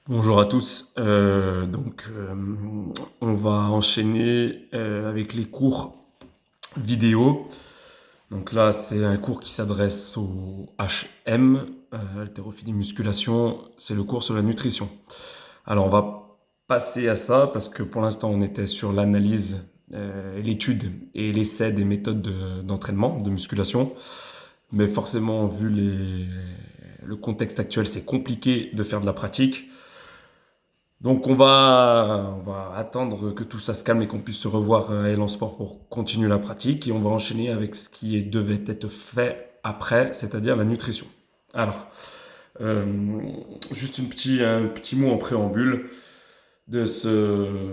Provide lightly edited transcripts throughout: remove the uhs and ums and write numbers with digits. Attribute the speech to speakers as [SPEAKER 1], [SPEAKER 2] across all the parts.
[SPEAKER 1] Bonjour à tous. On va enchaîner avec les cours vidéo. Donc là, c'est un cours qui s'adresse au HM, haltérophilie musculation. C'est le cours sur la nutrition. Alors, on va passer à ça parce que pour l'instant, on était sur l'analyse, l'étude et l'essai des méthodes d'entraînement, de musculation. Mais forcément, le contexte actuel, c'est compliqué de faire de la pratique. Donc on va attendre que tout ça se calme et qu'on puisse se revoir à Elan Sport pour continuer la pratique et on va enchaîner avec ce qui devait être fait après, c'est-à-dire la nutrition. Alors, euh, juste un petit mot en préambule de ce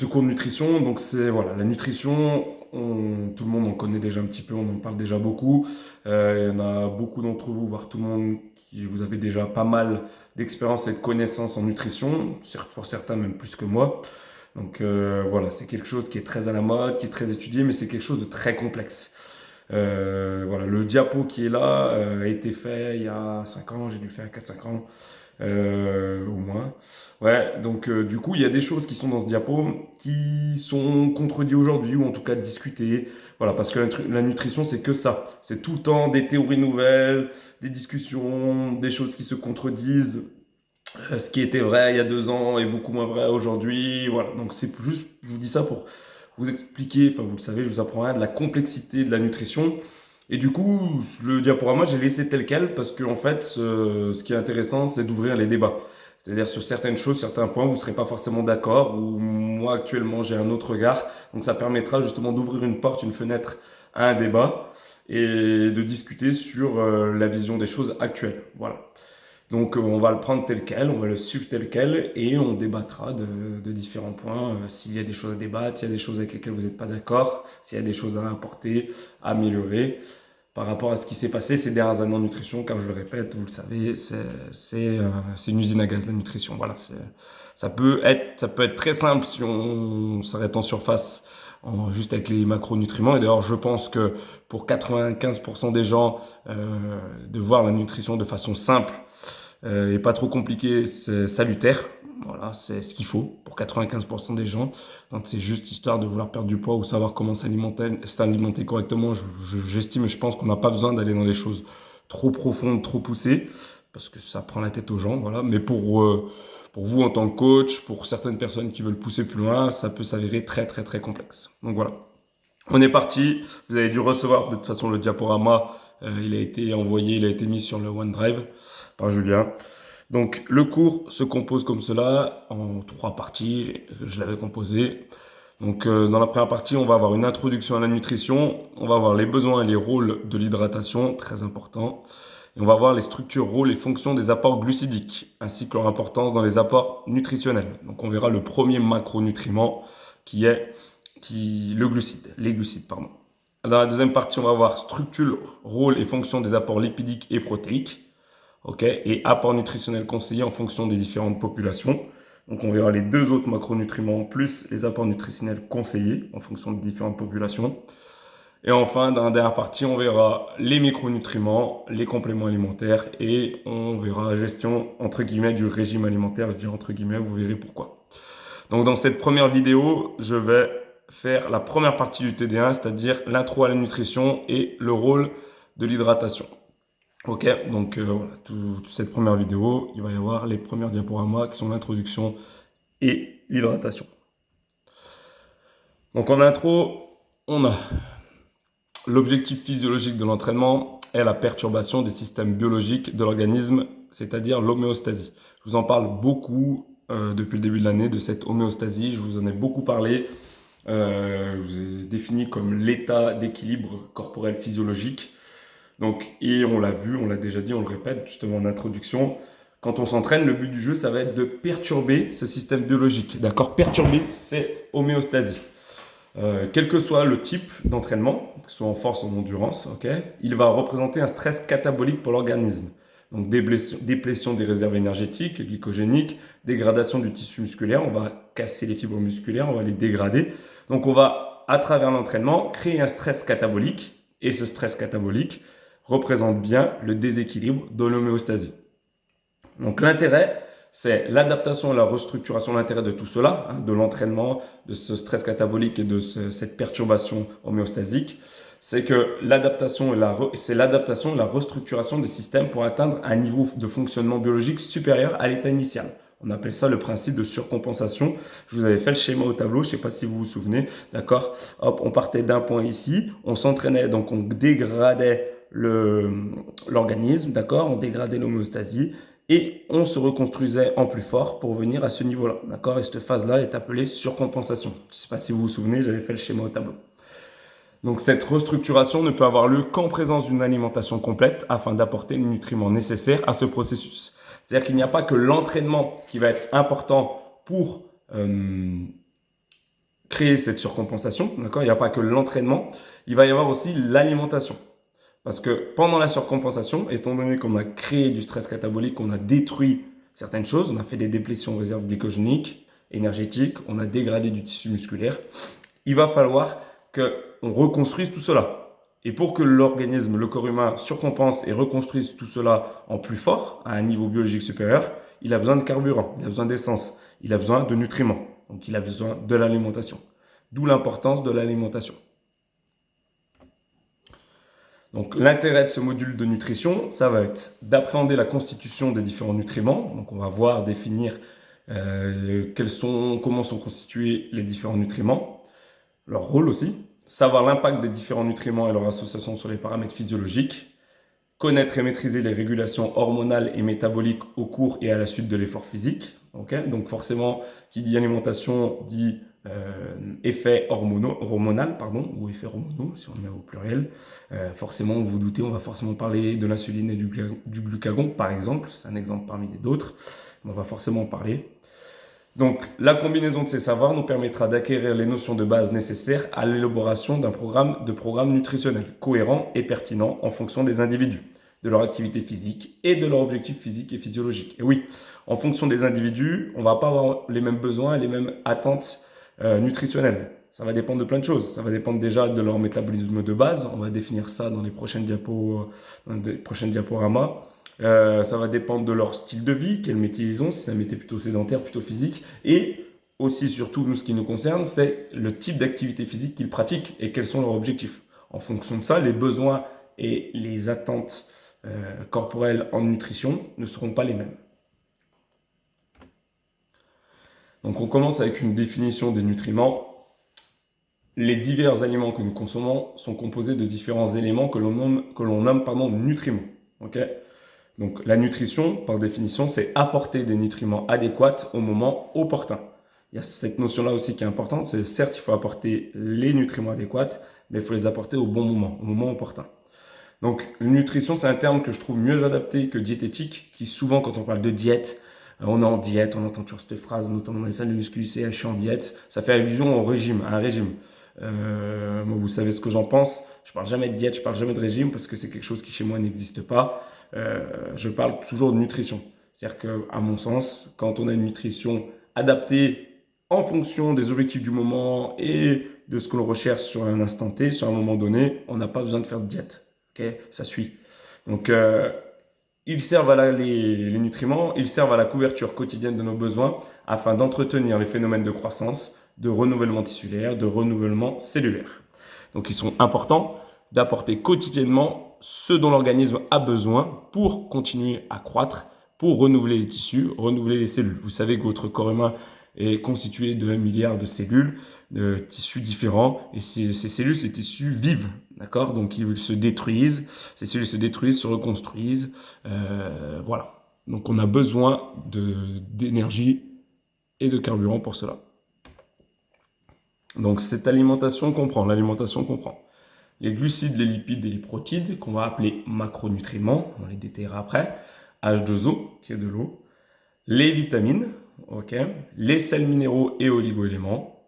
[SPEAKER 1] cours de nutrition. Donc c'est voilà, la nutrition, tout le monde en connaît déjà un petit peu, on en parle déjà beaucoup. Il y en a beaucoup d'entre vous, voire tout le monde, qui vous avez déjà pas mal d'expérience et de connaissances en nutrition, pour certains même plus que moi. Donc voilà, c'est quelque chose qui est très à la mode, qui est très étudié, mais c'est quelque chose de très complexe. Voilà, le diapo qui est là a été fait il y a 5 ans, j'ai dû le faire 4 5 ans au moins. Ouais, donc du coup, il y a des choses qui sont dans ce diapo qui sont contredites aujourd'hui, ou en tout cas discutées. Voilà, parce que la nutrition, c'est que ça. C'est tout le temps des théories nouvelles, des discussions, des choses qui se contredisent. Ce qui était vrai il y a 2 ans est beaucoup moins vrai aujourd'hui. Voilà, donc c'est juste, je vous dis ça pour vous expliquer, enfin vous le savez, je vous apprends rien de la complexité de la nutrition. Et du coup, le diaporama, j'ai laissé tel quel parce que en fait, ce qui est intéressant, c'est d'ouvrir les débats. C'est-à-dire sur certaines choses, certains points, vous ne serez pas forcément d'accord, ou moi actuellement j'ai un autre regard. Donc ça permettra justement d'ouvrir une porte, une fenêtre à un débat et de discuter sur la vision des choses actuelles. Voilà. Donc on va le prendre tel quel, on va le suivre tel quel et on débattra de différents points. S'il y a des choses à débattre, s'il y a des choses avec lesquelles vous n'êtes pas d'accord, s'il y a des choses à apporter, à améliorer par rapport à ce qui s'est passé ces dernières années en nutrition, car je le répète, vous le savez, c'est une usine à gaz la nutrition. Voilà, ça peut être très simple si on s'arrête en surface, juste avec les macronutriments. Et d'ailleurs, je pense que pour 95% des gens, de voir la nutrition de façon simple et pas trop compliqué, c'est salutaire. Voilà, c'est ce qu'il faut pour 95% des gens. Donc c'est juste histoire de vouloir perdre du poids ou savoir comment s'alimenter correctement. J'estime et je pense qu'on n'a pas besoin d'aller dans des choses trop profondes, trop poussées, parce que ça prend la tête aux gens. Voilà. Mais pour vous en tant que coach, pour certaines personnes qui veulent pousser plus loin, ça peut s'avérer très très très complexe. Donc voilà. On est parti. Vous avez dû recevoir de toute façon le diaporama. Il a été envoyé, il a été mis sur le OneDrive par Julien. Donc le cours se compose comme cela en 3 parties. Je l'avais composé. Donc dans la première partie, on va avoir une introduction à la nutrition. On va avoir les besoins et les rôles de l'hydratation, très important. Et on va voir les structures, rôles et fonctions des apports glucidiques, ainsi que leur importance dans les apports nutritionnels. Donc on verra le premier macronutriment qui est les glucides, pardon. Dans la deuxième partie, on va voir structure, rôle et fonction des apports lipidiques et protéiques. Ok, et apports nutritionnels conseillés en fonction des différentes populations. Donc on verra les deux autres macronutriments plus les apports nutritionnels conseillés en fonction des différentes populations. Et enfin, dans la dernière partie, on verra les micronutriments, les compléments alimentaires et on verra la gestion entre guillemets du régime alimentaire. Je dis entre guillemets, vous verrez pourquoi. Donc dans cette première vidéo, je vais faire la première partie du TD1, c'est-à-dire l'intro à la nutrition et le rôle de l'hydratation. Ok, donc voilà, toute cette première vidéo, il va y avoir les premières diaporamas qui sont l'introduction et l'hydratation. Donc en intro, on a l'objectif physiologique de l'entraînement est la perturbation des systèmes biologiques de l'organisme, c'est-à-dire l'homéostasie. Je vous en parle beaucoup depuis le début de l'année de cette homéostasie, je vous en ai beaucoup parlé. Je vous ai défini comme l'état d'équilibre corporel physiologique. Donc, et on l'a vu, on l'a déjà dit, on le répète justement en introduction. Quand on s'entraîne, le but du jeu, ça va être de perturber ce système biologique. D'accord? Perturber cette homéostasie. Quel que soit le type d'entraînement, que ce soit en force ou en endurance, ok, il va représenter un stress catabolique pour l'organisme. Donc déplétion des réserves énergétiques, glycogéniques, dégradation du tissu musculaire, on va casser les fibres musculaires, on va les dégrader. Donc on va, à travers l'entraînement, créer un stress catabolique, et ce stress catabolique représente bien le déséquilibre de l'homéostasie. Donc l'intérêt c'est l'adaptation et la restructuration. L'intérêt de tout cela, hein, de l'entraînement, de ce stress catabolique et de cette perturbation homéostasique, c'est que l'adaptation et la restructuration des systèmes pour atteindre un niveau de fonctionnement biologique supérieur à l'état initial. On appelle ça le principe de surcompensation. Je vous avais fait le schéma au tableau, je ne sais pas si vous vous souvenez, d'accord? Hop, on partait d'un point ici, on s'entraînait, donc on dégradait l'organisme, d'accord? On dégradait l'homéostasie et on se reconstruisait en plus fort pour venir à ce niveau-là, d'accord? Et cette phase-là est appelée surcompensation. Je ne sais pas si vous vous souvenez, j'avais fait le schéma au tableau. Donc cette restructuration ne peut avoir lieu qu'en présence d'une alimentation complète afin d'apporter les nutriments nécessaires à ce processus. C'est-à-dire qu'il n'y a pas que l'entraînement qui va être important pour créer cette surcompensation, d'accord? Il n'y a pas que l'entraînement, il va y avoir aussi l'alimentation. Parce que pendant la surcompensation, étant donné qu'on a créé du stress catabolique, on a détruit certaines choses, on a fait des déplétions réserves glycogéniques, énergétiques, on a dégradé du tissu musculaire, il va falloir qu'on reconstruise tout cela. Et pour que l'organisme, le corps humain, surcompense et reconstruise tout cela en plus fort, à un niveau biologique supérieur, il a besoin de carburant, il a besoin d'essence, il a besoin de nutriments. Donc il a besoin de l'alimentation. D'où l'importance de l'alimentation. Donc l'intérêt de ce module de nutrition, ça va être d'appréhender la constitution des différents nutriments. Donc on va voir, définir comment sont constitués les différents nutriments, leur rôle aussi, savoir l'impact des différents nutriments et leur association sur les paramètres physiologiques, connaître et maîtriser les régulations hormonales et métaboliques au cours et à la suite de l'effort physique. Okay, donc forcément, qui dit alimentation dit effet hormonal, ou effets hormonaux, si on le met au pluriel. Forcément, vous vous doutez, on va forcément parler de l'insuline et du glucagon, par exemple. C'est un exemple parmi d'autres, mais on va forcément en parler. Donc, la combinaison de ces savoirs nous permettra d'acquérir les notions de base nécessaires à l'élaboration d'un programme nutritionnel cohérent et pertinent en fonction des individus, de leur activité physique et de leur objectif physique et physiologique. Et oui, en fonction des individus, on ne va pas avoir les mêmes besoins et les mêmes attentes nutritionnelles. Ça va dépendre de plein de choses. Ça va dépendre déjà de leur métabolisme de base. On va définir ça dans les prochaines diaporamas. Ça va dépendre de leur style de vie, quel métier ils ont, si c'est un métier plutôt sédentaire, plutôt physique. Et aussi, surtout, nous, ce qui nous concerne, c'est le type d'activité physique qu'ils pratiquent et quels sont leurs objectifs. En fonction de ça, les besoins et les attentes corporelles en nutrition ne seront pas les mêmes. Donc on commence avec une définition des nutriments. Les divers aliments que nous consommons sont composés de différents éléments que l'on nomme nutriments. Okay, donc la nutrition, par définition, c'est apporter des nutriments adéquats au moment opportun. Il y a cette notion-là aussi qui est importante, c'est certes il faut apporter les nutriments adéquats, mais il faut les apporter au bon moment, au moment opportun. Donc nutrition, c'est un terme que je trouve mieux adapté que diététique, qui souvent quand on parle de diète, on est en diète, on entend toujours cette phrase, notamment dans les salles de muscu, je suis en diète, ça fait allusion au régime, à un régime. Moi, vous savez ce que j'en pense, je parle jamais de diète, je parle jamais de régime, parce que c'est quelque chose qui chez moi n'existe pas. Je parle toujours de nutrition. C'est-à-dire qu'à mon sens, quand on a une nutrition adaptée en fonction des objectifs du moment et de ce que l'on recherche sur un instant T, sur un moment donné, on n'a pas besoin de faire de diète. Okay, ça suit. Donc, ils servent les nutriments, ils servent à la couverture quotidienne de nos besoins afin d'entretenir les phénomènes de croissance, de renouvellement tissulaire, de renouvellement cellulaire. Donc, ils sont importants d'apporter quotidiennement ce dont l'organisme a besoin pour continuer à croître, pour renouveler les tissus, renouveler les cellules. Vous savez que votre corps humain est constitué de 1 milliard de cellules, de tissus différents, et ces cellules, ces tissus vivent, d'accord? Donc ils se détruisent, ces cellules se détruisent, se reconstruisent, voilà. Donc on a besoin d'énergie et de carburant pour cela. Donc cette alimentation comprend, l'alimentation comprend les glucides, les lipides et les protides, qu'on va appeler macronutriments, on les détaillera après, H2O, qui est de l'eau, les vitamines, okay, les sels minéraux et oligo-éléments,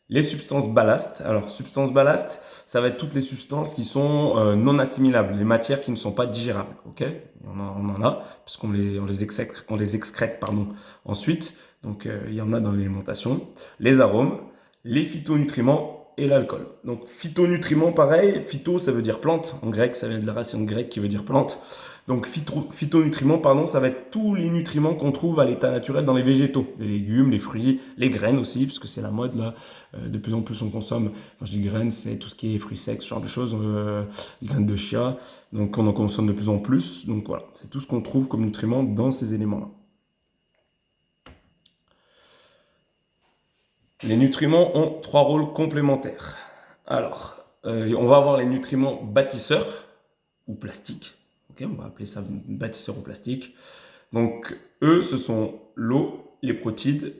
[SPEAKER 1] les substances ballastes. Alors, substances ballastes, ça va être toutes les substances qui sont non assimilables, les matières qui ne sont pas digérables. Okay, on en a, puisqu'on les excrète ensuite. Donc, il y en a dans l'alimentation. Les arômes, les phytonutriments et l'alcool. Donc, phytonutriments, pareil. Phyto, ça veut dire plante. En grec, ça vient de la racine grecque qui veut dire plante. Donc phytonutriments, pardon, ça va être tous les nutriments qu'on trouve à l'état naturel dans les végétaux, les légumes, les fruits, les graines aussi, parce que c'est la mode là. De plus en plus on consomme, quand je dis graines, c'est tout ce qui est fruits secs, ce genre de choses, les graines de chia, donc on en consomme de plus en plus. Donc voilà, c'est tout ce qu'on trouve comme nutriments dans ces éléments-là. Les nutriments ont 3 rôles complémentaires. Alors, on va avoir les nutriments bâtisseurs ou plastiques. Ok, on va appeler ça bâtisseur ou plastique. Donc, eux, ce sont l'eau, les protides,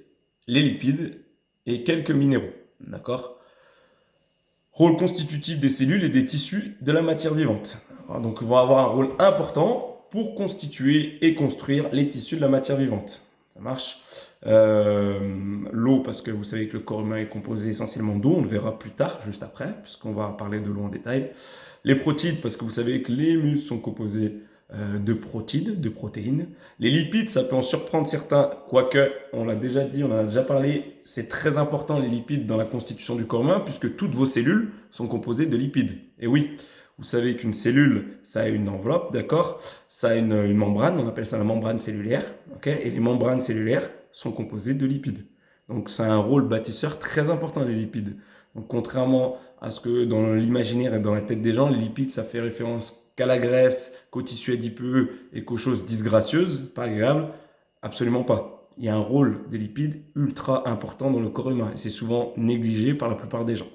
[SPEAKER 1] les lipides et quelques minéraux. D'accord? Rôle constitutif des cellules et des tissus de la matière vivante. Alors, donc, ils vont avoir un rôle important pour constituer et construire les tissus de la matière vivante. Ça marche? L'eau, parce que vous savez que le corps humain est composé essentiellement d'eau, on le verra plus tard, juste après, puisqu'on va parler de l'eau en détail. Les protides, parce que vous savez que les muscles sont composés de protides, de protéines. Les lipides, ça peut en surprendre certains, quoique, on l'a déjà dit, on en a déjà parlé, c'est très important les lipides dans la constitution du corps humain, puisque toutes vos cellules sont composées de lipides. Et oui, vous savez qu'une cellule, ça a une enveloppe, d'accord? Ça a une membrane, on appelle ça la membrane cellulaire, ok? Et les membranes cellulaires sont composées de lipides. Donc ça a un rôle bâtisseur très important, les lipides. Donc contrairement à ce que dans l'imaginaire et dans la tête des gens, les lipides, ça fait référence qu'à la graisse, qu'au tissu adipeux et qu'aux choses disgracieuses, pas agréables, absolument pas. Il y a un rôle des lipides ultra important dans le corps humain et c'est souvent négligé par la plupart des gens.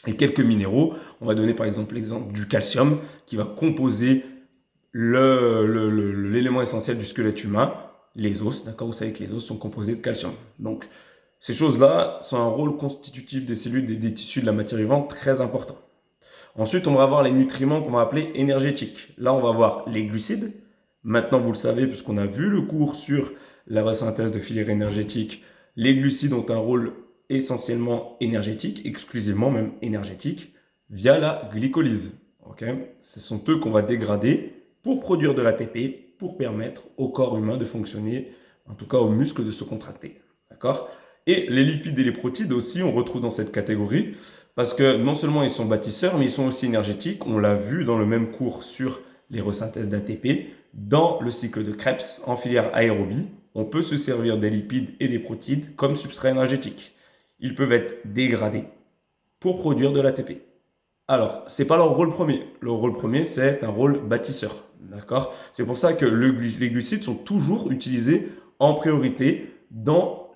[SPEAKER 1] Et quelques minéraux, on va donner par exemple l'exemple du calcium qui va composer l'élément essentiel du squelette humain, les os, d'accord? Vous savez que les os sont composés de calcium. Donc, ces choses-là sont un rôle constitutif des cellules et des tissus de la matière vivante très important. Ensuite, on va avoir les nutriments qu'on va appeler énergétiques. Là, on va avoir les glucides. Maintenant, vous le savez, puisqu'on a vu le cours sur la resynthèse de filières énergétiques, les glucides ont un rôle essentiellement énergétique, exclusivement même énergétique, via la glycolyse. Okay, ce sont eux qu'on va dégrader pour produire de l'ATP, pour permettre au corps humain de fonctionner, en tout cas aux muscles de se contracter. D'accord? Et les lipides et les protides aussi, on retrouve dans cette catégorie, parce que non seulement ils sont bâtisseurs, mais ils sont aussi énergétiques. On l'a vu dans le même cours sur les resynthèses d'ATP. Dans le cycle de Krebs, en filière aérobie, on peut se servir des lipides et des protides comme substrat énergétique. Ils peuvent être dégradés pour produire de l'ATP. Alors, ce n'est pas leur rôle premier. Leur rôle premier, c'est un rôle bâtisseur. D'accord? C'est pour ça que les glucides sont toujours utilisés en priorité dans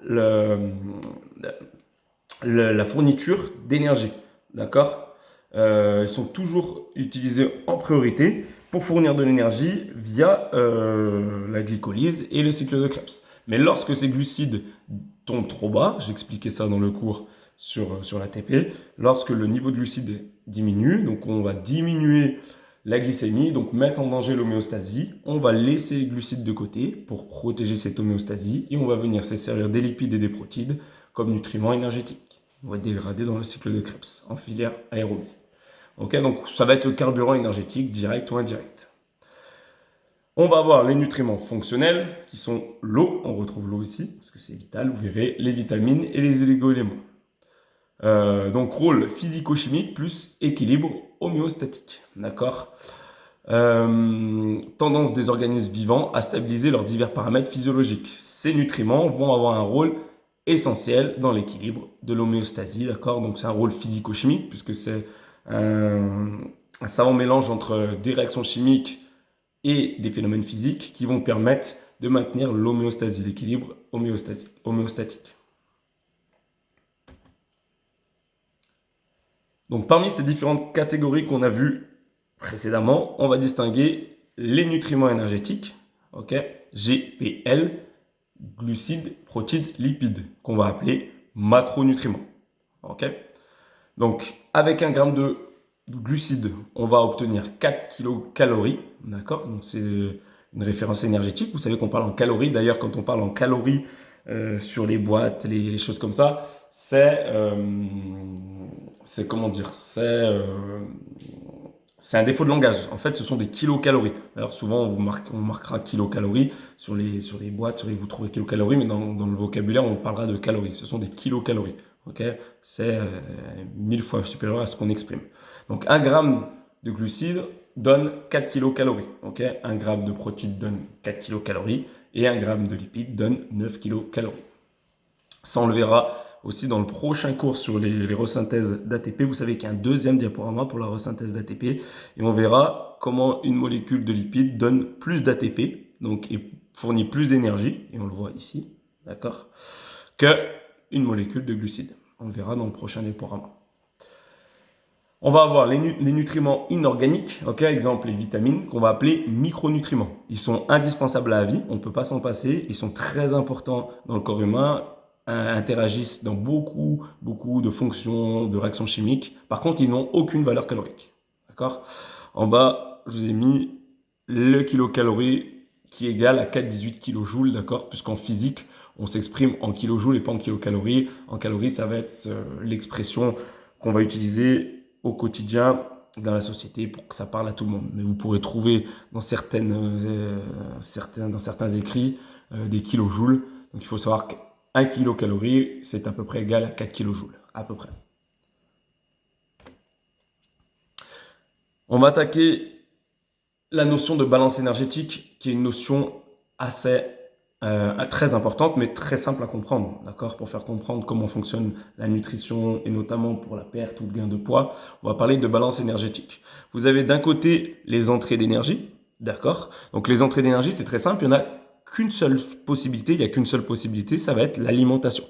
[SPEAKER 1] la fourniture d'énergie. D'accord? Ils sont toujours utilisés en priorité pour fournir de l'énergie via la glycolyse et le cycle de Krebs. Mais lorsque ces glucides tombent trop bas, j'expliquais ça dans le cours sur l'ATP, lorsque le niveau de glucides diminue, donc on va diminuer la glycémie, donc mettre en danger l'homéostasie, on va laisser les glucides de côté pour protéger cette homéostasie et on va venir se servir des lipides et des protides comme nutriments énergétiques. On va dégrader dans le cycle de Krebs en filière aérobie. Okay, donc ça va être le carburant énergétique direct ou indirect. On va avoir les nutriments fonctionnels qui sont l'eau, on retrouve l'eau ici parce que c'est vital, vous verrez, les vitamines et les oligo-éléments. Donc rôle physico-chimique plus équilibre homéostatique, d'accord? Tendance des organismes vivants à stabiliser leurs divers paramètres physiologiques. Ces nutriments vont avoir un rôle essentiel dans l'équilibre de l'homéostasie, d'accord? Donc c'est un rôle physico-chimique puisque c'est un savant mélange entre des réactions chimiques et des phénomènes physiques qui vont permettre de maintenir l'homéostasie, l'équilibre homéostatique. Donc parmi ces différentes catégories qu'on a vues précédemment, on va distinguer les nutriments énergétiques, ok, GPL, glucides, protides, lipides, qu'on va appeler macronutriments. Ok. Donc avec 1 gramme de glucides, on va obtenir 4 kilocalories, d'accord? Donc c'est une référence énergétique. Vous savez qu'on parle en calories. D'ailleurs, quand on parle en calories sur les boîtes, les choses comme ça, c'est comment dire, c'est un défaut de langage. En fait, ce sont des kilocalories. Alors souvent, on marquera kilocalories sur les boîtes, vous trouvez kilocalories, mais dans le vocabulaire, on parlera de calories. Ce sont des kilocalories. Okay, c'est 1000 fois supérieur à ce qu'on exprime. Donc 1 gramme de glucides donne 4 kilocalories. Okay, 1 gramme de protéines donne 4 kilocalories et 1 gramme de lipides donne 9 kilocalories. Ça, on le verra aussi dans le prochain cours sur les resynthèses d'ATP. Vous savez qu'il y a un deuxième diaporama pour la resynthèse d'ATP. Et on verra comment une molécule de lipides donne plus d'ATP, donc et fournit plus d'énergie, et on le voit ici, d'accord, qu'une molécule de glucides. On le verra dans le prochain diaporama. On va avoir les nutriments inorganiques, okay, exemple les vitamines, qu'on va appeler micronutriments. Ils sont indispensables à la vie, on ne peut pas s'en passer, ils sont très importants dans le corps humain, interagissent dans beaucoup de fonctions, de réactions chimiques. Par contre, ils n'ont aucune valeur calorique. D'accord ? En bas, je vous ai mis le kilocalorie qui est égal à 4,18 kJ, d'accord ? Puisqu'en physique, on s'exprime en kilojoules et pas en kilocalories. En calories, ça va être l'expression qu'on va utiliser au quotidien dans la société pour que ça parle à tout le monde. Mais vous pourrez trouver dans certains écrits des kilojoules. Donc il faut savoir qu'un kilocalorie, c'est à peu près égal à 4 kilojoules, à peu près. On va attaquer la notion de balance énergétique, qui est une notion assez très importante, mais très simple à comprendre, d'accord? Pour faire comprendre comment fonctionne la nutrition, et notamment pour la perte ou le gain de poids, on va parler de balance énergétique. Vous avez d'un côté les entrées d'énergie, d'accord? Donc les entrées d'énergie, c'est très simple, il n'y en a qu'une seule possibilité, ça va être l'alimentation.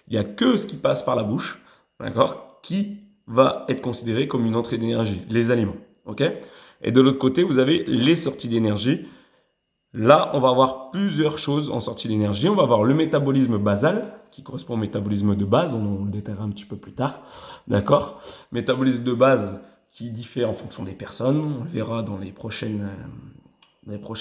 [SPEAKER 1] Il n'y a que ce qui passe par la bouche, d'accord, qui va être considéré comme une entrée d'énergie, les aliments, ok? Et de l'autre côté, vous avez les sorties d'énergie. Là, on va avoir plusieurs choses en sortie d'énergie. On va avoir le métabolisme basal, qui correspond au métabolisme de base. On le détaillera un petit peu plus tard. D'accord ? Métabolisme de base qui diffère en fonction des personnes. On le verra dans les prochains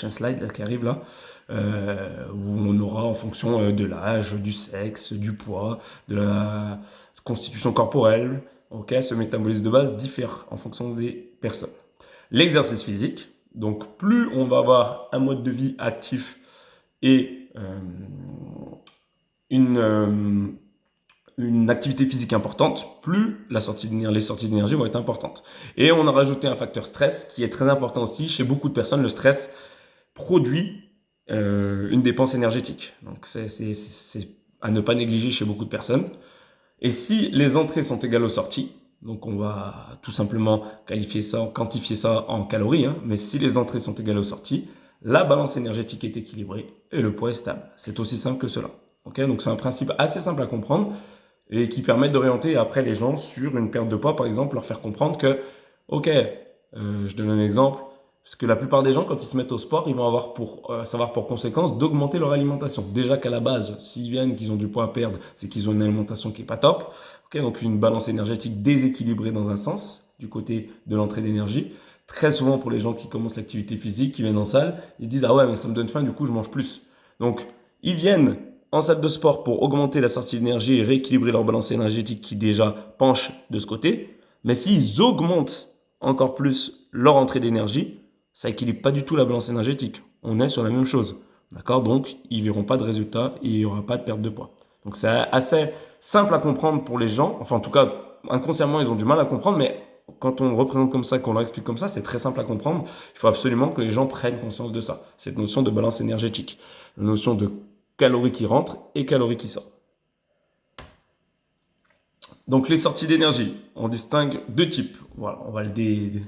[SPEAKER 1] slides là, qui arrivent là. Où on aura en fonction de l'âge, du sexe, du poids, de la constitution corporelle. Okay, ce métabolisme de base diffère en fonction des personnes. L'exercice physique. Donc, plus on va avoir un mode de vie actif et une activité physique importante, plus les sorties d'énergie vont être importantes. Et on a rajouté un facteur stress qui est très important aussi. Chez beaucoup de personnes, le stress produit une dépense énergétique. Donc, c'est à ne pas négliger chez beaucoup de personnes. Et si les entrées sont égales aux sorties, donc on va tout simplement quantifier ça en calories, hein, mais si les entrées sont égales aux sorties, la balance énergétique est équilibrée et le poids est stable. C'est aussi simple que cela. Okay, donc c'est un principe assez simple à comprendre et qui permet d'orienter après les gens sur une perte de poids, par exemple, leur faire comprendre que, ok, je donne un exemple, parce que la plupart des gens, quand ils se mettent au sport, ils vont avoir savoir pour conséquence d'augmenter leur alimentation. Déjà qu'à la base, s'ils viennent, qu'ils ont du poids à perdre, c'est qu'ils ont une alimentation qui n'est pas top. Okay, donc une balance énergétique déséquilibrée dans un sens, du côté de l'entrée d'énergie. Très souvent, pour les gens qui commencent l'activité physique, qui viennent en salle, ils disent « Ah ouais, mais ça me donne faim, du coup, je mange plus. » Donc, ils viennent en salle de sport pour augmenter la sortie d'énergie et rééquilibrer leur balance énergétique qui déjà penche de ce côté. Mais s'ils augmentent encore plus leur entrée d'énergie, ça équilibre pas du tout la balance énergétique. On est sur la même chose. D'accord ? Donc, ils verront pas de résultat et il n'y aura pas de perte de poids. Donc, c'est assez simple à comprendre pour les gens. Enfin, en tout cas, inconsciemment, ils ont du mal à comprendre, mais quand on représente comme ça, qu'on leur explique comme ça, c'est très simple à comprendre. Il faut absolument que les gens prennent conscience de ça. Cette notion de balance énergétique. La notion de calories qui rentrent et calories qui sortent. Donc, les sorties d'énergie, on distingue deux types. Voilà, on va le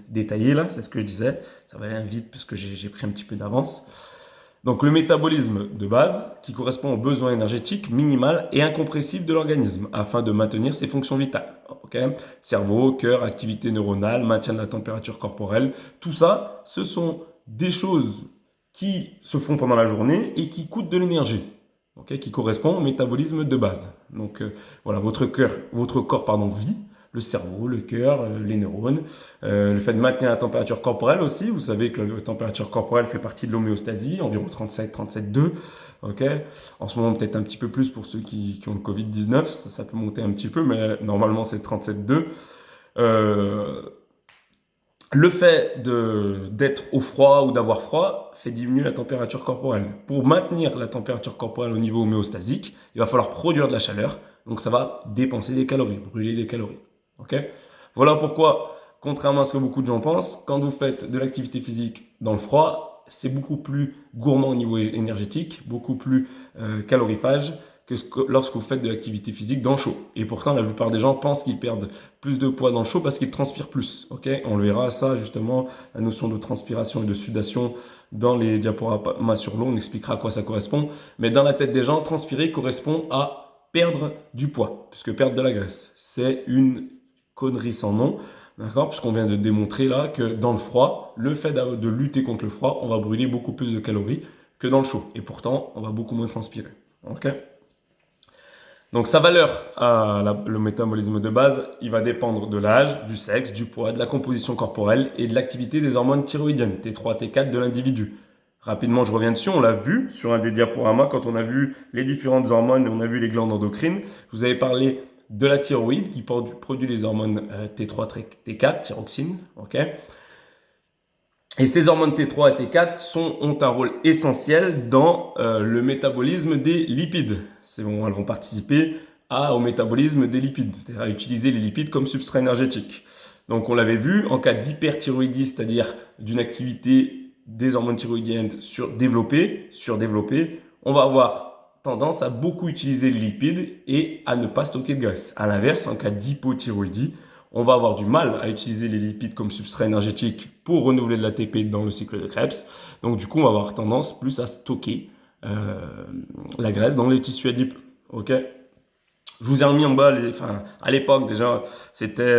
[SPEAKER 1] détailler là, c'est ce que je disais. Ça va aller vite parce que j'ai pris un petit peu d'avance. Donc, le métabolisme de base, qui correspond aux besoins énergétiques minimal et incompressibles de l'organisme, afin de maintenir ses fonctions vitales. Okay, cerveau, cœur, activité neuronale, maintien de la température corporelle, tout ça, ce sont des choses qui se font pendant la journée et qui coûtent de l'énergie. Okay, qui correspond au métabolisme de base. Donc voilà, votre corps vit, le cerveau, le cœur, les neurones, le fait de maintenir la température corporelle aussi. Vous savez que la température corporelle fait partie de l'homéostasie, environ 37,2. Okay, en ce moment, peut-être un petit peu plus pour ceux qui ont le Covid-19, ça peut monter un petit peu, mais normalement, c'est 37,2. Le fait d'être au froid ou d'avoir froid fait diminuer la température corporelle. Pour maintenir la température corporelle au niveau homéostasique, il va falloir produire de la chaleur. Donc ça va dépenser des calories, brûler des calories. Okay, voilà pourquoi contrairement à ce que beaucoup de gens pensent, quand vous faites de l'activité physique dans le froid, c'est beaucoup plus gourmand au niveau énergétique, beaucoup plus caloriphage lorsque vous faites de l'activité physique dans le chaud. Et pourtant, la plupart des gens pensent qu'ils perdent plus de poids dans le chaud parce qu'ils transpirent plus. On le verra ça justement, la notion de transpiration et de sudation dans les diaporamas sur l'eau, on expliquera à quoi ça correspond. Mais dans la tête des gens, transpirer correspond à perdre du poids, puisque perdre de la graisse, c'est une connerie sans nom. D'accord? Puisqu'on vient de démontrer là que dans le froid, le fait de lutter contre le froid, on va brûler beaucoup plus de calories que dans le chaud. Et pourtant, on va beaucoup moins transpirer. Ok? Donc sa valeur, le métabolisme de base, il va dépendre de l'âge, du sexe, du poids, de la composition corporelle et de l'activité des hormones thyroïdiennes, T3, T4 de l'individu. Rapidement, je reviens dessus, on l'a vu sur un des diaporamas quand on a vu les différentes hormones et on a vu les glandes endocrines. Je vous avais parlé de la thyroïde qui produit les hormones T3, T4, thyroxine. Et ces hormones T3 et T4 ont un rôle essentiel dans le métabolisme des lipides. Elles vont participer au métabolisme des lipides, c'est-à-dire à utiliser les lipides comme substrat énergétique. Donc on l'avait vu, en cas d'hyperthyroïdie, c'est-à-dire d'une activité des hormones thyroïdiennes développées, on va avoir tendance à beaucoup utiliser les lipides et à ne pas stocker de graisse. À l'inverse, en cas d'hypothyroïdie, on va avoir du mal à utiliser les lipides comme substrat énergétique pour renouveler de l'ATP dans le cycle de Krebs. Donc du coup, on va avoir tendance plus à stocker la graisse dans les tissus adipeux. Je vous ai remis en bas, à l'époque déjà,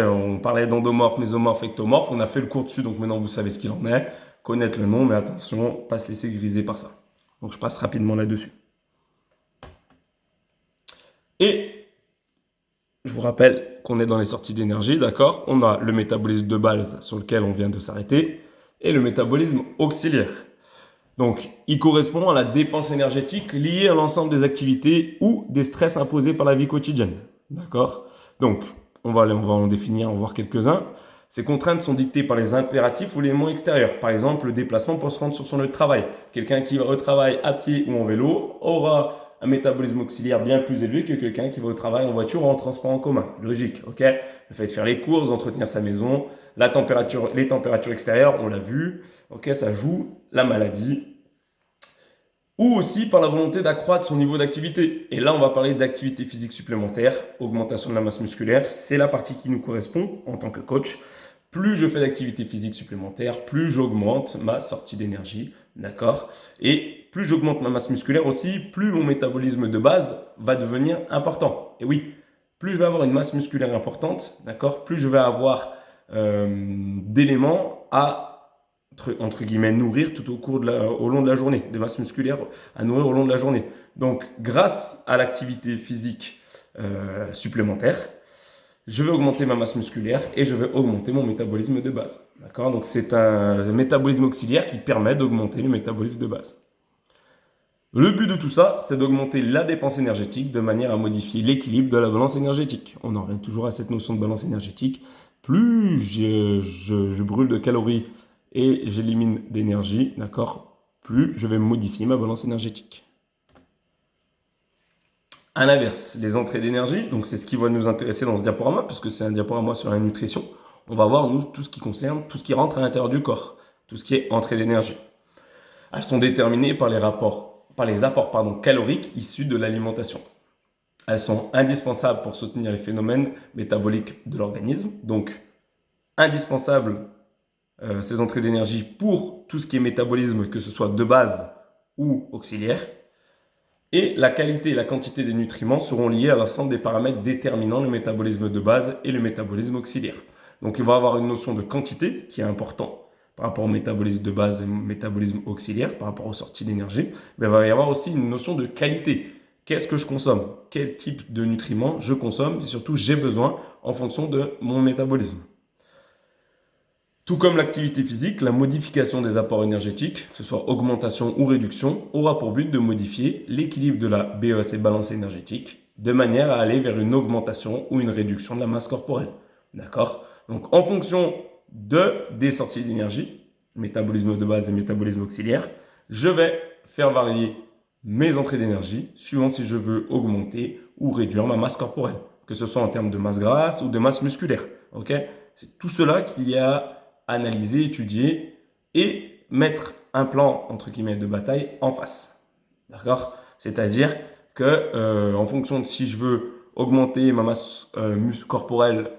[SPEAKER 1] on parlait d'endomorphe, mésomorphe, ectomorphe. On a fait le cours dessus, donc maintenant vous savez ce qu'il en est. Connaître le nom, mais attention, pas se laisser griser par ça. Donc je passe rapidement là-dessus. Et je vous rappelle qu'on est dans les sorties d'énergie, d'accord? On a le métabolisme de base sur lequel on vient de s'arrêter et le métabolisme auxiliaire. Donc, il correspond à la dépense énergétique liée à l'ensemble des activités ou des stress imposés par la vie quotidienne. D'accord? Donc, on va en définir, en voir quelques-uns. Ces contraintes sont dictées par les impératifs ou les éléments extérieurs. Par exemple, le déplacement pour se rendre sur son lieu de travail. Quelqu'un qui va au travail à pied ou en vélo aura un métabolisme auxiliaire bien plus élevé que quelqu'un qui va au travail en voiture ou en transport en commun. Logique, ok? Le fait de faire les courses, d'entretenir sa maison, les températures extérieures, on l'a vu, ok, ça joue, la maladie, ou aussi par la volonté d'accroître son niveau d'activité. Et là, on va parler d'activité physique supplémentaire, augmentation de la masse musculaire, c'est la partie qui nous correspond en tant que coach. Plus je fais d'activité physique supplémentaire, plus j'augmente ma sortie d'énergie, d'accord? Et plus j'augmente ma masse musculaire aussi, plus mon métabolisme de base va devenir important. Et oui, plus je vais avoir une masse musculaire importante, d'accord? Plus je vais avoir d'éléments à entre guillemets nourrir tout au long de la journée, des masses musculaires à nourrir au long de la journée. Donc, grâce à l'activité physique supplémentaire, je vais augmenter ma masse musculaire et je vais augmenter mon métabolisme de base. D'accord? Donc, c'est un métabolisme auxiliaire qui permet d'augmenter le métabolisme de base. Le but de tout ça, c'est d'augmenter la dépense énergétique de manière à modifier l'équilibre de la balance énergétique. On en revient toujours à cette notion de balance énergétique. Plus je brûle de calories et j'élimine d'énergie, d'accord, plus je vais modifier ma balance énergétique. À l'inverse, les entrées d'énergie, donc c'est ce qui va nous intéresser dans ce diaporama, puisque c'est un diaporama sur la nutrition. On va voir, nous, tout ce qui concerne, tout ce qui rentre à l'intérieur du corps, tout ce qui est entrée d'énergie. Elles sont déterminées par les apports caloriques issus de l'alimentation. Elles sont indispensables pour soutenir les phénomènes métaboliques de l'organisme, donc indispensables ces entrées d'énergie pour tout ce qui est métabolisme, que ce soit de base ou auxiliaire. Et la qualité et la quantité des nutriments seront liés à l'ensemble des paramètres déterminant le métabolisme de base et le métabolisme auxiliaire. Donc il va y avoir une notion de quantité qui est importante par rapport au métabolisme de base et au métabolisme auxiliaire, par rapport aux sorties d'énergie. Mais il va y avoir aussi une notion de qualité. Qu'est-ce que je consomme? Quel type de nutriments je consomme? Et surtout, j'ai besoin en fonction de mon métabolisme. Tout comme l'activité physique, la modification des apports énergétiques, que ce soit augmentation ou réduction, aura pour but de modifier l'équilibre de la BES et balance énergétique, de manière à aller vers une augmentation ou une réduction de la masse corporelle. D'accord? Donc, en fonction des sorties d'énergie, métabolisme de base et métabolisme auxiliaire, je vais faire varier mes entrées d'énergie suivant si je veux augmenter ou réduire ma masse corporelle, que ce soit en termes de masse grasse ou de masse musculaire. Ok? C'est tout cela qui est à analyser, étudier et mettre un plan, entre guillemets, de bataille en face. D'accord? C'est-à-dire que en fonction de si je veux augmenter ma masse corporelle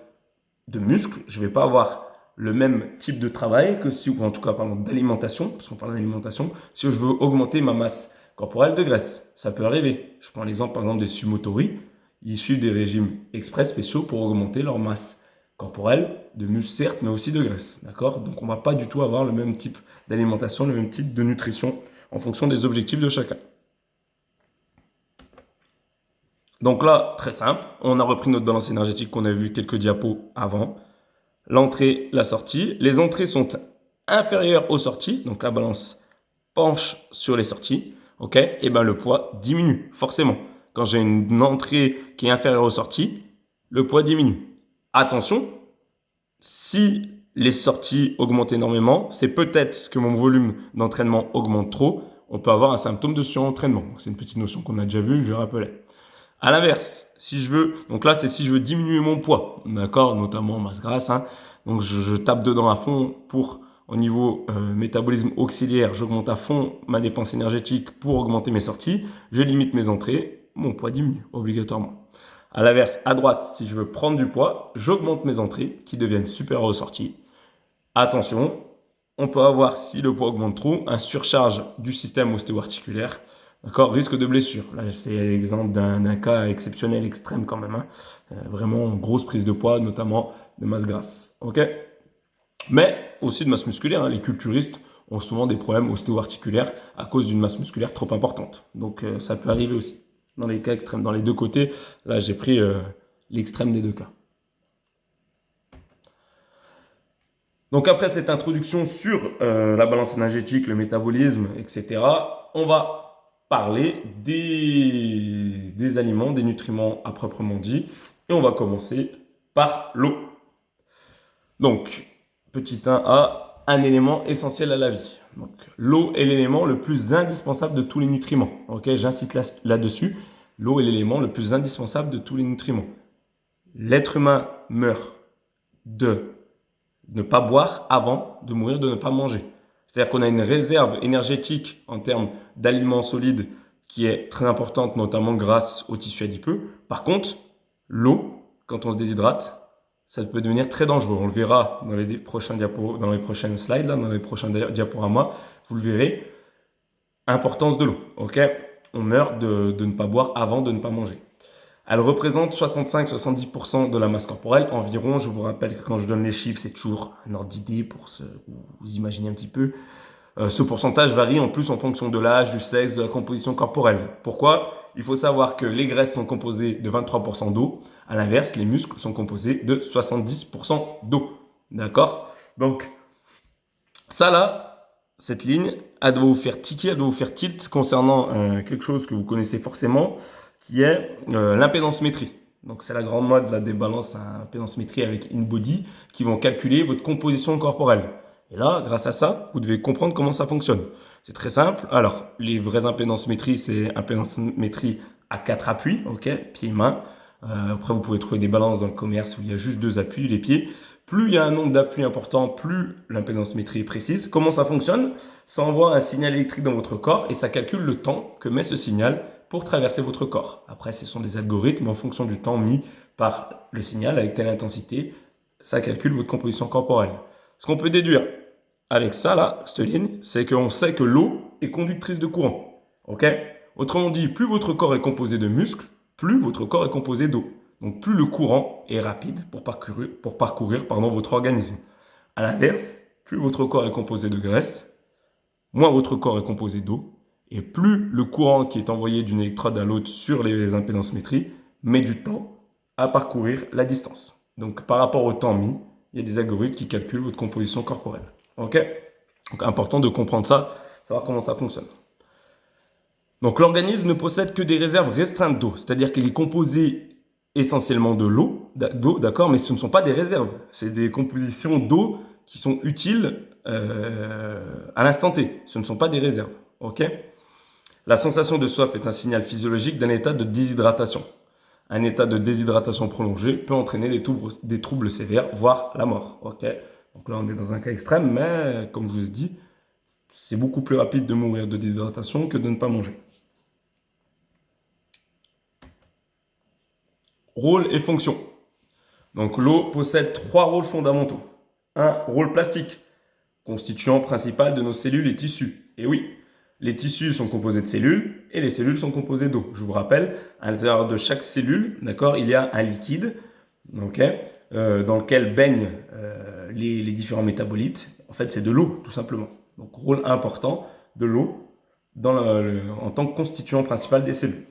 [SPEAKER 1] de muscles, je ne vais pas avoir le même type de travail que si, ou en tout cas, pardon, d'alimentation, parce qu'on parle d'alimentation, si je veux augmenter ma masse corporelle de graisse. Ça peut arriver. Je prends l'exemple, par exemple, des sumotori. Ils suivent des régimes express spéciaux pour augmenter leur masse corporelle, de muscles certes, mais aussi de graisse. D'accord? Donc, on ne va pas du tout avoir le même type d'alimentation, le même type de nutrition en fonction des objectifs de chacun. Donc là, très simple, on a repris notre balance énergétique qu'on a vu quelques diapos avant. L'entrée, la sortie. Les entrées sont inférieures aux sorties, donc la balance penche sur les sorties. Ok, et ben le poids diminue forcément. Quand j'ai une entrée qui est inférieure aux sorties, le poids diminue. Attention, si les sorties augmentent énormément, c'est peut-être que mon volume d'entraînement augmente trop. On peut avoir un symptôme de surentraînement. C'est une petite notion qu'on a déjà vue, je rappelais. À l'inverse, si je veux, donc là c'est si je veux diminuer mon poids, d'accord, notamment masse grasse, hein, donc je tape dedans à fond pour, au niveau métabolisme auxiliaire, j'augmente à fond ma dépense énergétique pour augmenter mes sorties, je limite mes entrées, mon poids diminue obligatoirement. À l'inverse, à droite, si je veux prendre du poids, j'augmente mes entrées qui deviennent supérieures aux sorties. Attention, on peut avoir, si le poids augmente trop, un surcharge du système ostéo-articulaire. D'accord, risque de blessure. Là, c'est l'exemple d'un cas exceptionnel, extrême quand même. Hein. Vraiment grosse prise de poids, notamment de masse grasse. Ok. Mais aussi de masse musculaire. Hein. Les culturistes ont souvent des problèmes ostéo-articulaires à cause d'une masse musculaire trop importante. Donc ça peut arriver aussi. Dans les cas extrêmes, dans les deux côtés, là j'ai pris l'extrême des deux cas. Donc après cette introduction sur la balance énergétique, le métabolisme, etc., on va parler des aliments, des nutriments à proprement dit. Et on va commencer par l'eau. Donc, petit 1A, un élément essentiel à la vie. Donc, l'eau est l'élément le plus indispensable de tous les nutriments. Ok, j'insiste là-dessus. L'eau est l'élément le plus indispensable de tous les nutriments. L'être humain meurt de ne pas boire avant de mourir de ne pas manger. C'est-à-dire qu'on a une réserve énergétique en termes d'aliments solides qui est très importante, notamment grâce au tissu adipeux. Par contre, l'eau, quand on se déshydrate, ça peut devenir très dangereux. On le verra dans les prochains diapos, dans les prochaines slides, là, dans les prochains diaporamas. Vous le verrez. Importance de l'eau. Ok, on meurt de ne pas boire avant de ne pas manger. Elle représente 65-70% de la masse corporelle environ. Je vous rappelle que quand je donne les chiffres, c'est toujours un ordre d'idée pour vous imaginer un petit peu. Ce pourcentage varie en plus en fonction de l'âge, du sexe, de la composition corporelle. Pourquoi? Il faut savoir que les graisses sont composées de 23% d'eau. À l'inverse, les muscles sont composés de 70% d'eau. D'accord? Donc, ça là, cette ligne, elle doit vous faire ticker, elle doit vous faire tilt concernant quelque chose que vous connaissez forcément, qui est l'impédance-métrie. Donc c'est la grande mode là, des balances à impédance-métrie avec InBody qui vont calculer votre composition corporelle. Et là, grâce à ça, vous devez comprendre comment ça fonctionne. C'est très simple. Alors, les vraies impédance-métrie, c'est impédance-métrie à 4 appuis, ok, pieds et mains. Après, vous pouvez trouver des balances dans le commerce où il y a juste 2 appuis, les pieds. Plus il y a un nombre d'appuis important, plus l'impédance-métrie est précise. Comment ça fonctionne? Ça envoie un signal électrique dans votre corps et ça calcule le temps que met ce signal pour traverser votre corps. Après, ce sont des algorithmes en fonction du temps mis par le signal avec telle intensité, ça calcule votre composition corporelle. Ce qu'on peut déduire avec ça, là, cette ligne, c'est qu'on sait que l'eau est conductrice de courant. Ok? Autrement dit, plus votre corps est composé de muscles, plus votre corps est composé d'eau. Donc plus le courant est rapide pour parcourir votre organisme. A l'inverse, plus votre corps est composé de graisse, moins votre corps est composé d'eau, et plus le courant qui est envoyé d'une électrode à l'autre sur les impédances-métrie met du temps à parcourir la distance. Donc par rapport au temps mis, il y a des algorithmes qui calculent votre composition corporelle. Ok? Donc important de comprendre ça, savoir comment ça fonctionne. Donc l'organisme ne possède que des réserves restreintes d'eau, c'est-à-dire qu'il est composé essentiellement de l'eau, d'accord, mais ce ne sont pas des réserves, c'est des compositions d'eau qui sont utiles à l'instant T, ce ne sont pas des réserves, ok? La sensation de soif est un signal physiologique d'un état de déshydratation. un état de déshydratation prolongé peut entraîner des troubles sévères, voire la mort. Ok. Donc là, on est dans un cas extrême, mais comme je vous ai dit, c'est beaucoup plus rapide de mourir de déshydratation que de ne pas manger. Rôle et fonction. Donc l'eau possède 3 rôles fondamentaux. Un rôle plastique, constituant principal de nos cellules et tissus. Et oui, les tissus sont composés de cellules et les cellules sont composées d'eau. Je vous rappelle, à l'intérieur de chaque cellule, d'accord, il y a un liquide, okay, dans lequel baignent les différents métabolites. En fait, c'est de l'eau, tout simplement. Donc, rôle important de l'eau en tant que constituant principal des cellules.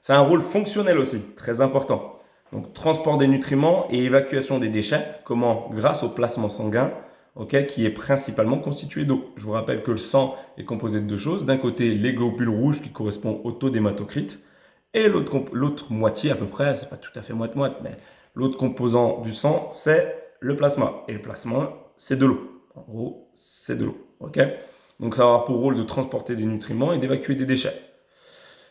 [SPEAKER 1] C'est un rôle fonctionnel aussi, très important. Donc, transport des nutriments et évacuation des déchets. Comment? Grâce au plasma sanguin, okay, qui est principalement constitué d'eau. Je vous rappelle que le sang est composé de 2 choses. D'un côté, les globules rouges qui correspondent au taux d'hématocrite. Et l'autre moitié à peu près, c'est pas tout à fait moite-moite, mais l'autre composant du sang, c'est le plasma. Et le plasma, c'est de l'eau. En gros, c'est de l'eau. Okay, donc ça va avoir pour rôle de transporter des nutriments et d'évacuer des déchets.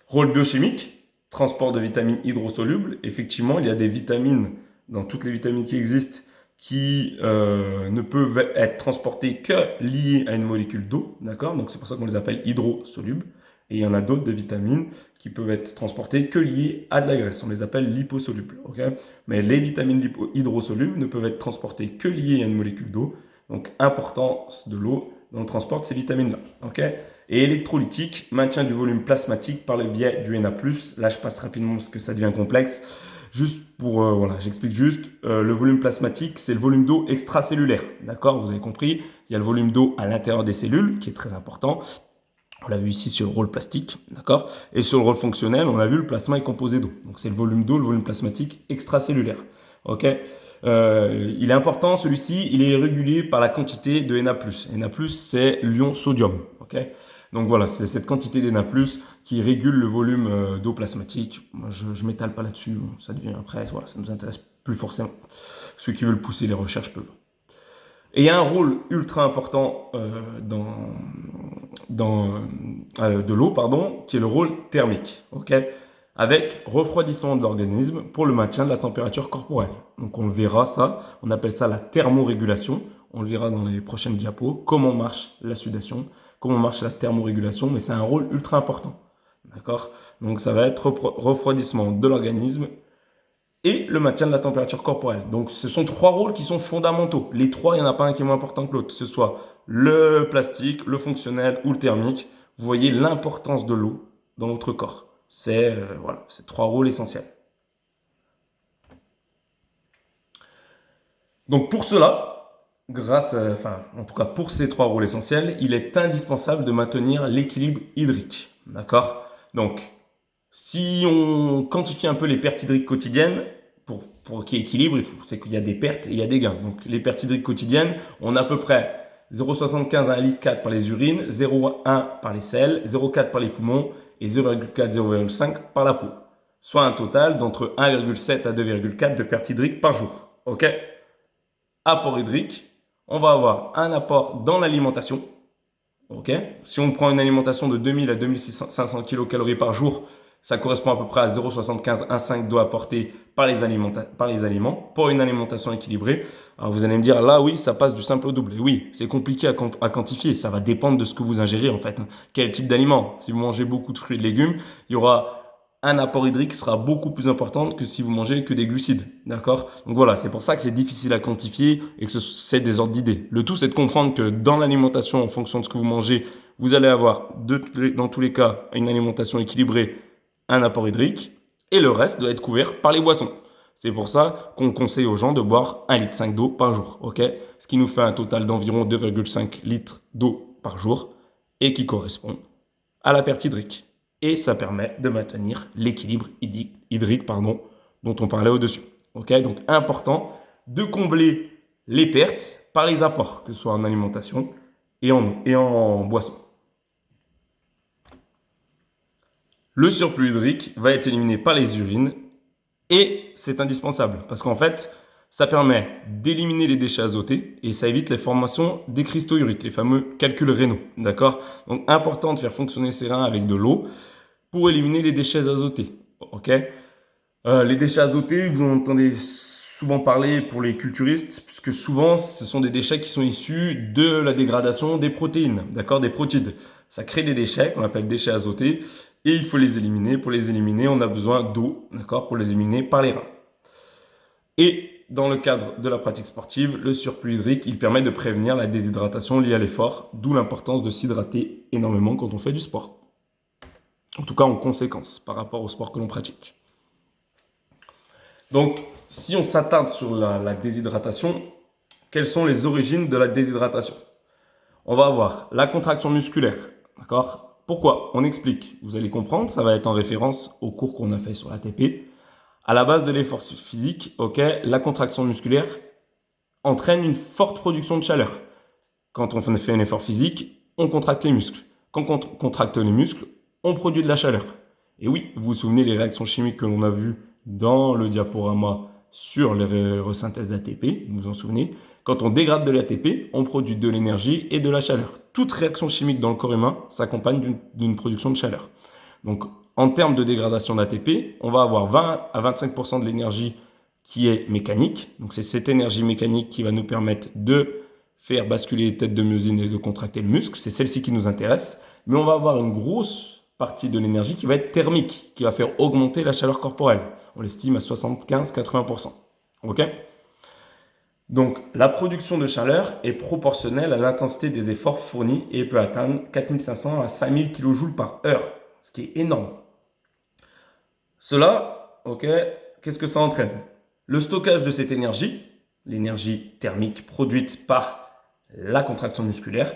[SPEAKER 1] Rôle biochimique, transport de vitamines hydrosolubles. Effectivement, il y a des vitamines, dans toutes les vitamines qui existent, qui ne peuvent être transportées que liées à une molécule d'eau. D'accord? Donc c'est pour ça qu'on les appelle hydrosolubles. Et il y en a d'autres de vitamines qui peuvent être transportées que liées à de la graisse. On les appelle liposolubles. Okay, mais les vitamines hydrosolubles ne peuvent être transportées que liées à une molécule d'eau. Donc importance de l'eau dans le transport de ces vitamines-là. Okay, et électrolytique, maintien du volume plasmatique par le biais du Na+. Là, je passe rapidement parce que ça devient complexe. Juste pour, voilà, j'explique juste. Le volume plasmatique, c'est le volume d'eau extracellulaire. D'accord? Vous avez compris? Il y a le volume d'eau à l'intérieur des cellules, qui est très important. On l'a vu ici sur le rôle plastique. D'accord? Et sur le rôle fonctionnel, on a vu le plasma est composé d'eau. Donc, c'est le volume d'eau, le volume plasmatique extracellulaire. OK? Il est important, celui-ci, il est régulé par la quantité de Na+. Na+, c'est l'ion sodium. OK? Donc voilà, c'est cette quantité d'Na+, qui régule le volume d'eau plasmatique. Moi, je ne m'étale pas là-dessus, ça devient après, voilà, ça ne nous intéresse plus forcément. Ceux qui veulent pousser les recherches peuvent. Et il y a un rôle ultra important de l'eau, pardon, qui est le rôle thermique, okay, avec refroidissement de l'organisme pour le maintien de la température corporelle. Donc on le verra ça, on appelle ça la thermorégulation. On le verra dans les prochaines diapos, comment marche la sudation, comment marche la thermorégulation, mais c'est un rôle ultra important. D'accord? Donc ça va être refroidissement de l'organisme et le maintien de la température corporelle. Donc ce sont 3 rôles qui sont fondamentaux. Les 3, il n'y en a pas un qui est moins important que l'autre. Que ce soit le plastique, le fonctionnel ou le thermique. Vous voyez l'importance de l'eau dans notre corps. C'est voilà, c'est 3 rôles essentiels. Donc pour cela, en tout cas pour ces 3 rôles essentiels, il est indispensable de maintenir l'équilibre hydrique. D'accord? Donc, si on quantifie un peu les pertes hydriques quotidiennes, pour qu'il y ait équilibre, c'est qu'il y a des pertes et il y a des gains. Donc, les pertes hydriques quotidiennes, on a à peu près 0,75 à 1,4 litre par les urines, 0,1 par les selles, 0,4 par les poumons et 0,4, 0,5 par la peau. Soit un total d'entre 1,7 à 2,4 de pertes hydriques par jour. OK? Apport hydrique, on va avoir un apport dans l'alimentation. Okay, si on prend une alimentation de 2000 à 2500 kcal par jour, ça correspond à peu près à 0,75 à 5 d'eau apportée par les aliments pour une alimentation équilibrée. Alors vous allez me dire, là oui, ça passe du simple au double. Et oui, c'est compliqué à quantifier, ça va dépendre de ce que vous ingérez en fait. Quel type d'aliment? Si vous mangez beaucoup de fruits et de légumes, il y aura un apport hydrique qui sera beaucoup plus important que si vous mangez que des glucides. D'accord? Donc voilà, c'est pour ça que c'est difficile à quantifier et que c'est des ordres d'idées. Le tout, c'est de comprendre que dans l'alimentation, en fonction de ce que vous mangez, vous allez avoir dans tous les cas une alimentation équilibrée, un apport hydrique, et le reste doit être couvert par les boissons. C'est pour ça qu'on conseille aux gens de boire 1,5 litre d'eau par jour. Okay, ce qui nous fait un total d'environ 2,5 litres d'eau par jour et qui correspond à la perte hydrique. Et ça permet de maintenir l'équilibre hydrique dont on parlait au-dessus. Okay, donc important de combler les pertes par les apports, que ce soit en alimentation et en eau et en boisson. Le surplus hydrique va être éliminé par les urines et c'est indispensable parce qu'en fait, ça permet d'éliminer les déchets azotés et ça évite les formations des cristaux uriques, les fameux calculs rénaux. D'accord? Donc, important de faire fonctionner ces reins avec de l'eau pour éliminer les déchets azotés. Ok? Les déchets azotés, vous en entendez souvent parler pour les culturistes, puisque souvent, ce sont des déchets qui sont issus de la dégradation des protéines, d'accord, des protides. Ça crée des déchets qu'on appelle déchets azotés, et il faut les éliminer. Pour les éliminer, on a besoin d'eau, d'accord, pour les éliminer par les reins. Et dans le cadre de la pratique sportive, le surplus hydrique, il permet de prévenir la déshydratation liée à l'effort, d'où l'importance de s'hydrater énormément quand on fait du sport. En tout cas, en conséquence, par rapport au sport que l'on pratique. Donc, si on s'attarde sur la déshydratation, quelles sont les origines de la déshydratation? On va avoir la contraction musculaire, d'accord? Pourquoi? On explique. Vous allez comprendre, ça va être en référence au cours qu'on a fait sur l'ATP. À la base de l'effort physique, ok, la contraction musculaire entraîne une forte production de chaleur. Quand on fait un effort physique, on contracte les muscles. Quand on contracte les muscles, on produit de la chaleur. Et oui, vous vous souvenez les réactions chimiques que l'on a vues dans le diaporama sur les resynthèses d'ATP, vous vous en souvenez? Quand on dégrade de l'ATP, on produit de l'énergie et de la chaleur. Toute réaction chimique dans le corps humain s'accompagne d'une production de chaleur. Donc, en termes de dégradation d'ATP, on va avoir 20 à 25% de l'énergie qui est mécanique. Donc, c'est cette énergie mécanique qui va nous permettre de faire basculer les têtes de myosine et de contracter le muscle. C'est celle-ci qui nous intéresse. Mais on va avoir une grosse partie de l'énergie qui va être thermique, qui va faire augmenter la chaleur corporelle. On l'estime à 75-80%. OK? Donc, la production de chaleur est proportionnelle à l'intensité des efforts fournis et peut atteindre 4500 à 5000 kJ par heure, ce qui est énorme. Cela, ok, qu'est-ce que ça entraîne? Le stockage de cette énergie, l'énergie thermique produite par la contraction musculaire,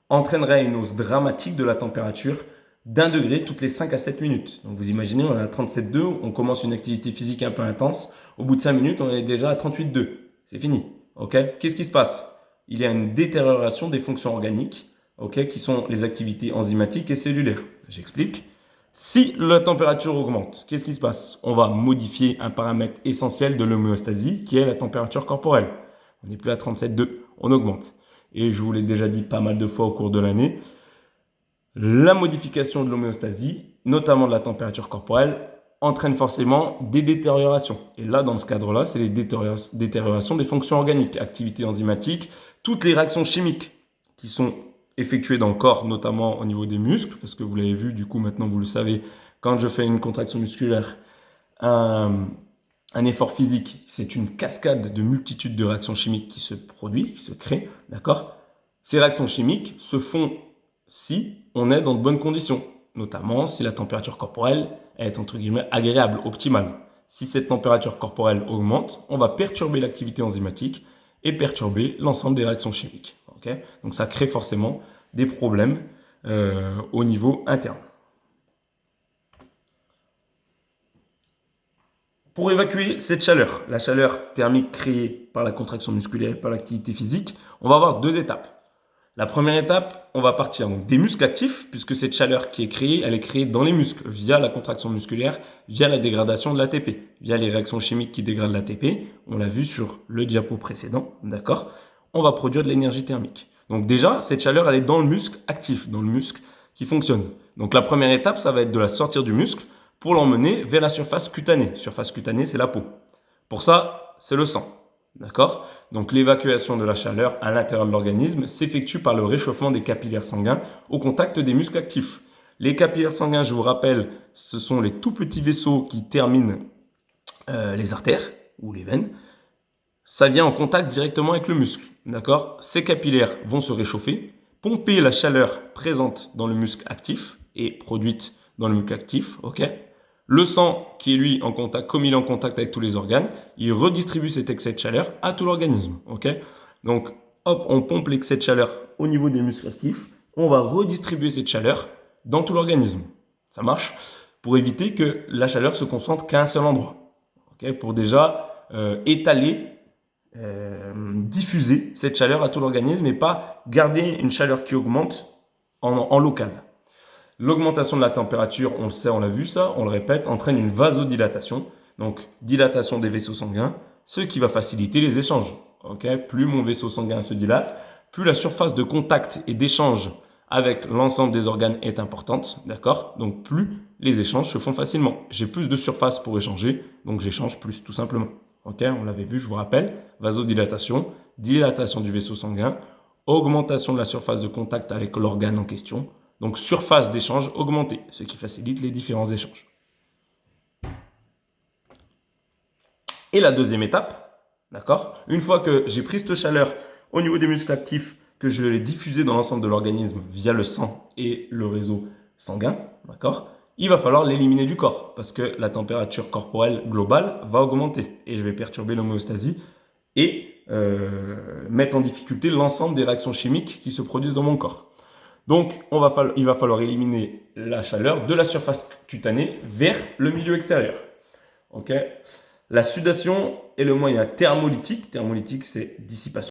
[SPEAKER 1] entraînerait une hausse dramatique de la température d'1 degré toutes les 5 à 7 minutes. Donc vous imaginez, on est à 37,2, on commence une activité physique un peu intense, au bout de 5 minutes, on est déjà à 38,2. C'est fini. Ok? Qu'est-ce qui se passe? Il y a une détérioration des fonctions organiques, ok, qui sont les activités enzymatiques et cellulaires. J'explique. Si la température augmente, qu'est-ce qui se passe? On va modifier un paramètre essentiel de l'homéostasie, qui est la température corporelle. On n'est plus à 37,2, on augmente. Et je vous l'ai déjà dit pas mal de fois au cours de l'année, la modification de l'homéostasie, notamment de la température corporelle, entraîne forcément des détériorations. Et là, dans ce cadre-là, c'est les détériorations des fonctions organiques, activités enzymatiques, toutes les réactions chimiques qui sont effectuées dans le corps, notamment au niveau des muscles, parce que vous l'avez vu, du coup, maintenant vous le savez, quand je fais une contraction musculaire, un effort physique, c'est une cascade de multitudes de réactions chimiques qui se produisent, qui se créent, d'accord? Ces réactions chimiques se font si on est dans de bonnes conditions, notamment si la température corporelle est entre guillemets agréable, optimale. Si cette température corporelle augmente, on va perturber l'activité enzymatique et perturber l'ensemble des réactions chimiques. Okay? Donc ça crée forcément des problèmes au niveau interne. Pour évacuer cette chaleur, la chaleur thermique créée par la contraction musculaire et par l'activité physique, on va avoir deux étapes. La première étape, on va partir donc des muscles actifs, puisque cette chaleur qui est créée, elle est créée dans les muscles, via la contraction musculaire, via la dégradation de l'ATP, via les réactions chimiques qui dégradent l'ATP. On l'a vu sur le diapo précédent, d'accord? On va produire de l'énergie thermique. Donc déjà, cette chaleur, elle est dans le muscle actif, dans le muscle qui fonctionne. Donc la première étape, ça va être de la sortir du muscle pour l'emmener vers la surface cutanée. Surface cutanée, c'est la peau. Pour ça, c'est le sang. D'accord? Donc l'évacuation de la chaleur à l'intérieur de l'organisme s'effectue par le réchauffement des capillaires sanguins au contact des muscles actifs. Les capillaires sanguins, je vous rappelle, ce sont les tout petits vaisseaux qui terminent les artères ou les veines. Ça vient en contact directement avec le muscle. D'accord? Ces capillaires vont se réchauffer, pomper la chaleur présente dans le muscle actif et produite dans le muscle actif. Ok? Le sang, qui est lui en contact, comme il est en contact avec tous les organes, il redistribue cet excès de chaleur à tout l'organisme. Okay? Donc, hop, on pompe l'excès de chaleur au niveau des muscles actifs. On va redistribuer cette chaleur dans tout l'organisme. Ça marche? Pour éviter que la chaleur se concentre qu'à un seul endroit. Okay? Pour déjà étaler, diffuser cette chaleur à tout l'organisme et pas garder une chaleur qui augmente en local. L'augmentation de la température, on le sait, on l'a vu ça, on le répète, entraîne une vasodilatation, donc dilatation des vaisseaux sanguins, ce qui va faciliter les échanges. Okay? Plus mon vaisseau sanguin se dilate, plus la surface de contact et d'échange avec l'ensemble des organes est importante, d'accord? Donc plus les échanges se font facilement. J'ai plus de surface pour échanger, donc j'échange plus tout simplement. Ok, on l'avait vu, je vous rappelle, vasodilatation, dilatation du vaisseau sanguin, augmentation de la surface de contact avec l'organe en question, donc surface d'échange augmentée, ce qui facilite les différents échanges. Et la deuxième étape, d'accord? Une fois que j'ai pris cette chaleur au niveau des muscles actifs, que je l'ai diffusée dans l'ensemble de l'organisme via le sang et le réseau sanguin, d'accord? Il va falloir l'éliminer du corps parce que la température corporelle globale va augmenter et je vais perturber l'homéostasie et mettre en difficulté l'ensemble des réactions chimiques qui se produisent dans mon corps. Donc, il va falloir éliminer la chaleur de la surface cutanée vers le milieu extérieur. Okay. La sudation est le moyen thermolytique. Thermolytique, c'est dissipation.